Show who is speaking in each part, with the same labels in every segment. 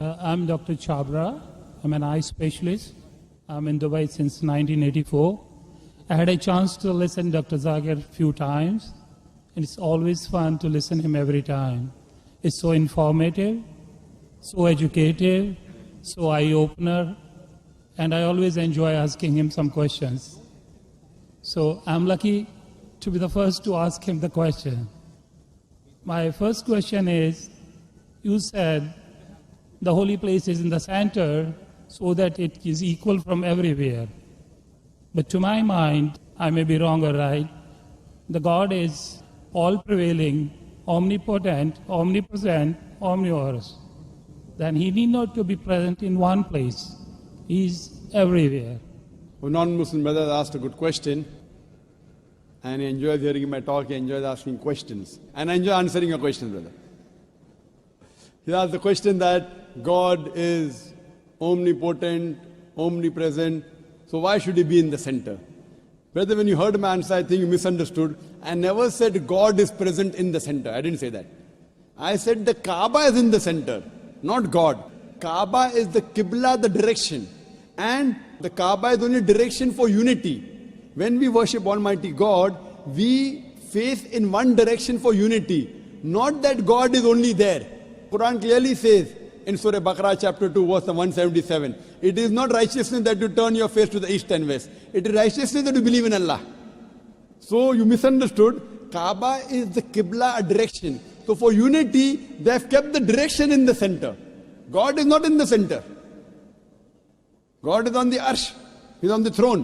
Speaker 1: I'm Dr. Chabra. I'm an eye specialist. I'm in Dubai since 1984. I had a chance to listen to Dr. Zakir a few times, and it's always fun to listen to him every time. It's so informative, so educative, so eye-opener, and I always enjoy asking him some questions. So I'm lucky to be the first to ask him the question. My first question is, you said the holy place is in the center so that it is equal from everywhere. But to my mind, I may be wrong or right, the God is all-prevailing, omnipotent, omnipresent, omnivorous. Then he need not to be present in one place. He is everywhere.
Speaker 2: A non-Muslim brother asked a good question, and I enjoyed hearing my talk. I enjoyed asking questions, and I enjoy answering your question, brother. He asked the question that God is omnipotent, omnipresent, so why should he be in the center? Brother, when you heard my answer, I think you misunderstood. I never said God is present in the center. I didn't say that. I said the Kaaba is in the center, not God. Kaaba is the Qibla, the direction. And the Kaaba is only direction for unity. When we worship Almighty God, we face in one direction for unity. Not that God is only there. Quran clearly says in Surah Baqarah chapter 2 verse 177, it is not righteousness that you turn your face to the east and west. It is righteousness that you believe in Allah. So you misunderstood. Kaaba is the Qibla, a direction. So for unity, they have kept the direction in the center. God is not in the center. God is on the arsh. He is on the throne.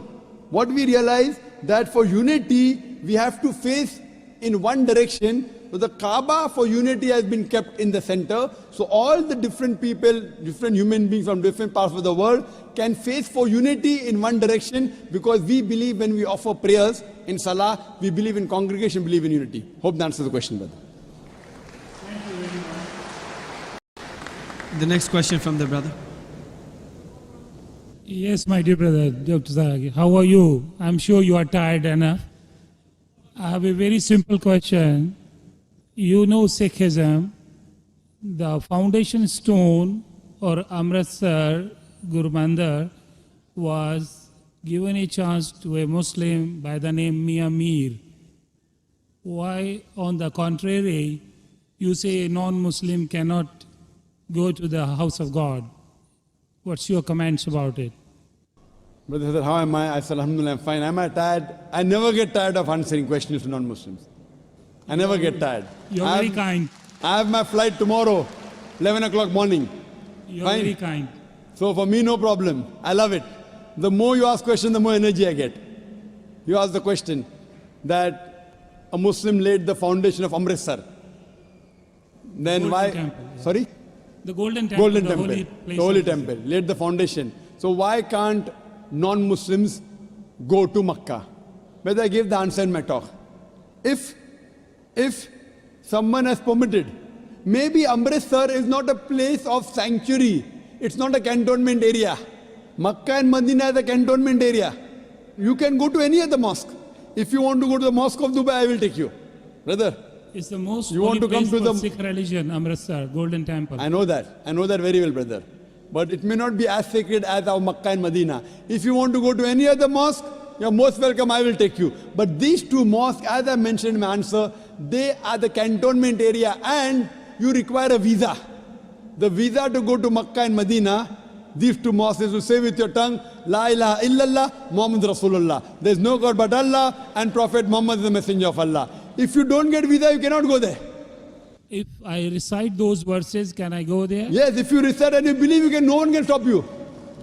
Speaker 2: What we realize that for unity, we have to face in one direction. So the Kaaba for unity has been kept in the center. So all the different people, different human beings from different parts of the world can face for unity in one direction, because we believe when we offer prayers in Salah, we believe in congregation, believe in unity. Hope that answers the question, brother.
Speaker 1: Thank you very much.
Speaker 3: The next question from the brother.
Speaker 1: Yes, my dear brother, Dr. Zakir, how are you? I'm sure you are tired enough. I have a very simple question. You know Sikhism, the foundation stone or Amritsar Guru Mandir was given a chance to a Muslim by the name Mia Mir. Why, on the contrary, you say a non-Muslim cannot go to the house of God? What's your comments about it?
Speaker 2: Brother said, how am I? I said, Alhamdulillah, I'm fine. Am I tired? I never get tired of answering questions to non-Muslims. I never get tired.
Speaker 1: You're very kind.
Speaker 2: I have my flight tomorrow, 11 o'clock morning.
Speaker 1: You're
Speaker 2: Fine.
Speaker 1: very kind.
Speaker 2: So for me, no problem. I love it. The more you ask questions, the more energy I get. You ask the question that a Muslim laid the foundation of Amritsar. Then
Speaker 1: Golden
Speaker 2: why?
Speaker 1: Temple, yeah.
Speaker 2: Sorry?
Speaker 1: The Golden Temple,
Speaker 2: Golden
Speaker 1: the
Speaker 2: Temple.
Speaker 1: holy place
Speaker 2: The Holy
Speaker 1: of
Speaker 2: Temple. Laid the foundation. So why can't non-Muslims go to Makkah? Whether I gave the answer in my talk. If someone has permitted, maybe Amritsar is not a place of sanctuary. It's not a cantonment area. Makkah and Medina is a cantonment area. You can go to any other mosque. If you want to go to the Mosque of Dubai, I will take you. Brother,
Speaker 1: It's the most
Speaker 2: You
Speaker 1: holy
Speaker 2: want to come
Speaker 1: place
Speaker 2: to
Speaker 1: for
Speaker 2: the-
Speaker 1: Sikh religion, Amritsar, Golden Temple.
Speaker 2: I know that. I know that very well, brother. But it may not be as sacred as our Makkah and Medina. If you want to go to any other mosque, you're most welcome, I will take you. But these two mosques, as I mentioned in my answer, they are the cantonment area, and you require a visa. The visa to go to Makkah and Medina, these two mosques, is to say with your tongue, La ilaha illallah, Muhammad Rasulullah. There is no God but Allah, and Prophet Muhammad is the messenger of Allah. If you don't get visa, you cannot go there.
Speaker 1: If I recite those verses, can I go there?
Speaker 2: Yes, if you recite and you believe, no one can stop you.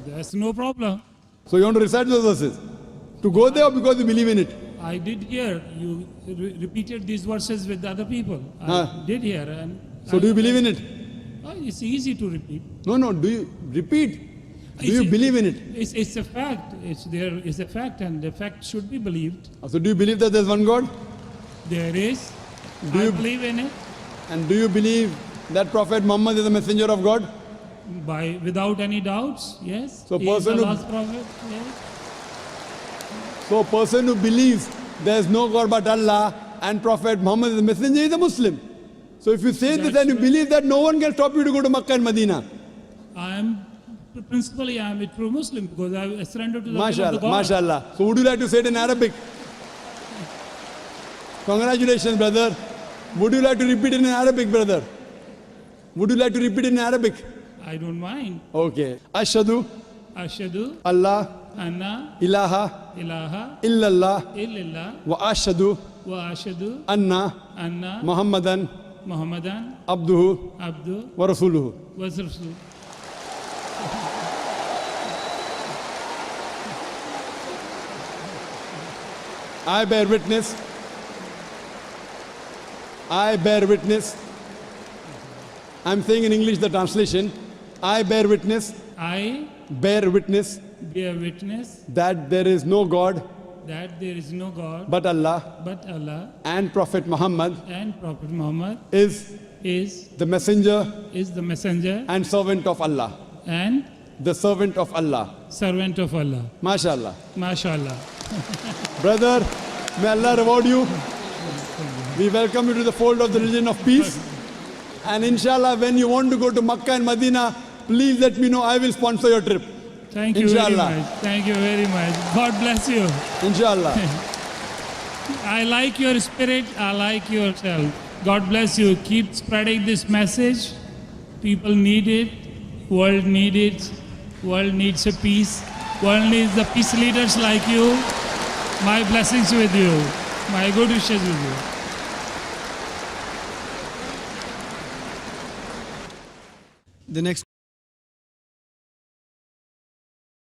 Speaker 1: That's no problem.
Speaker 2: So you want to recite those verses? To go there or because you believe in it?
Speaker 1: I did hear you repeated these verses with other people.
Speaker 2: Huh.
Speaker 1: I did hear. And
Speaker 2: So do you believe in it?
Speaker 1: It's easy to repeat.
Speaker 2: No, do you repeat? Do you
Speaker 1: It's-
Speaker 2: believe in it?
Speaker 1: It's a fact. It's a fact, and the fact should be believed.
Speaker 2: So do you believe that there's one God?
Speaker 1: There is.
Speaker 2: Do
Speaker 1: I
Speaker 2: you-
Speaker 1: believe in it
Speaker 2: And do you believe that Prophet Muhammad is a messenger of God?
Speaker 1: without any doubts. Yes.
Speaker 2: So
Speaker 1: He is the
Speaker 2: person who-
Speaker 1: last prophet. Yes.
Speaker 2: So a person who believes there's no God but Allah and Prophet Muhammad is a messenger is a Muslim. So if you say this
Speaker 1: That's
Speaker 2: and you
Speaker 1: right.
Speaker 2: believe that, no one can stop you to go to Makkah and Medina.
Speaker 1: Principally I am a true Muslim because I surrendered to the will of the
Speaker 2: MashaAllah,
Speaker 1: God.
Speaker 2: MashaAllah. So would you like to say it in Arabic? Congratulations, brother. Would you like to repeat it in Arabic, brother? Would you like to repeat it in Arabic?
Speaker 1: I don't mind.
Speaker 2: Okay. Ashhadu
Speaker 1: Ashhadu
Speaker 2: Allah
Speaker 1: anna
Speaker 2: ilaha
Speaker 1: ilaha
Speaker 2: illallah
Speaker 1: illallah
Speaker 2: wa ashhadu
Speaker 1: wa ashhadu
Speaker 2: anna
Speaker 1: anna
Speaker 2: Muhammadan
Speaker 1: Muhammadan
Speaker 2: abduhu
Speaker 1: abdu
Speaker 2: wa rasuluhu.
Speaker 1: wa rasul.
Speaker 2: I bear witness. I bear witness. I'm saying in English the translation. I bear witness.
Speaker 1: I
Speaker 2: Bear witness
Speaker 1: bear witness
Speaker 2: that there is no God
Speaker 1: that there is no God
Speaker 2: but Allah
Speaker 1: but Allah,
Speaker 2: and Prophet Muhammad
Speaker 1: and Prophet Muhammad
Speaker 2: is
Speaker 1: is
Speaker 2: the messenger
Speaker 1: the messenger
Speaker 2: and servant of Allah.
Speaker 1: and
Speaker 2: The servant of Allah.
Speaker 1: servant of Allah.
Speaker 2: MashaAllah.
Speaker 1: MashaAllah.
Speaker 2: Brother, may Allah reward you. We welcome you to the fold of the religion of peace. And inshallah, when you want to go to Makkah and Medina, please let me know. I will sponsor your trip.
Speaker 1: Thank you very
Speaker 2: Inshallah.
Speaker 1: much. Thank you very much. God bless you.
Speaker 2: Inshallah.
Speaker 1: I like your spirit. I like yourself. God bless you. Keep spreading this message. People need it. World need it. World needs a peace. World needs the peace leaders like you. My blessings with you. My good wishes with you.
Speaker 3: The next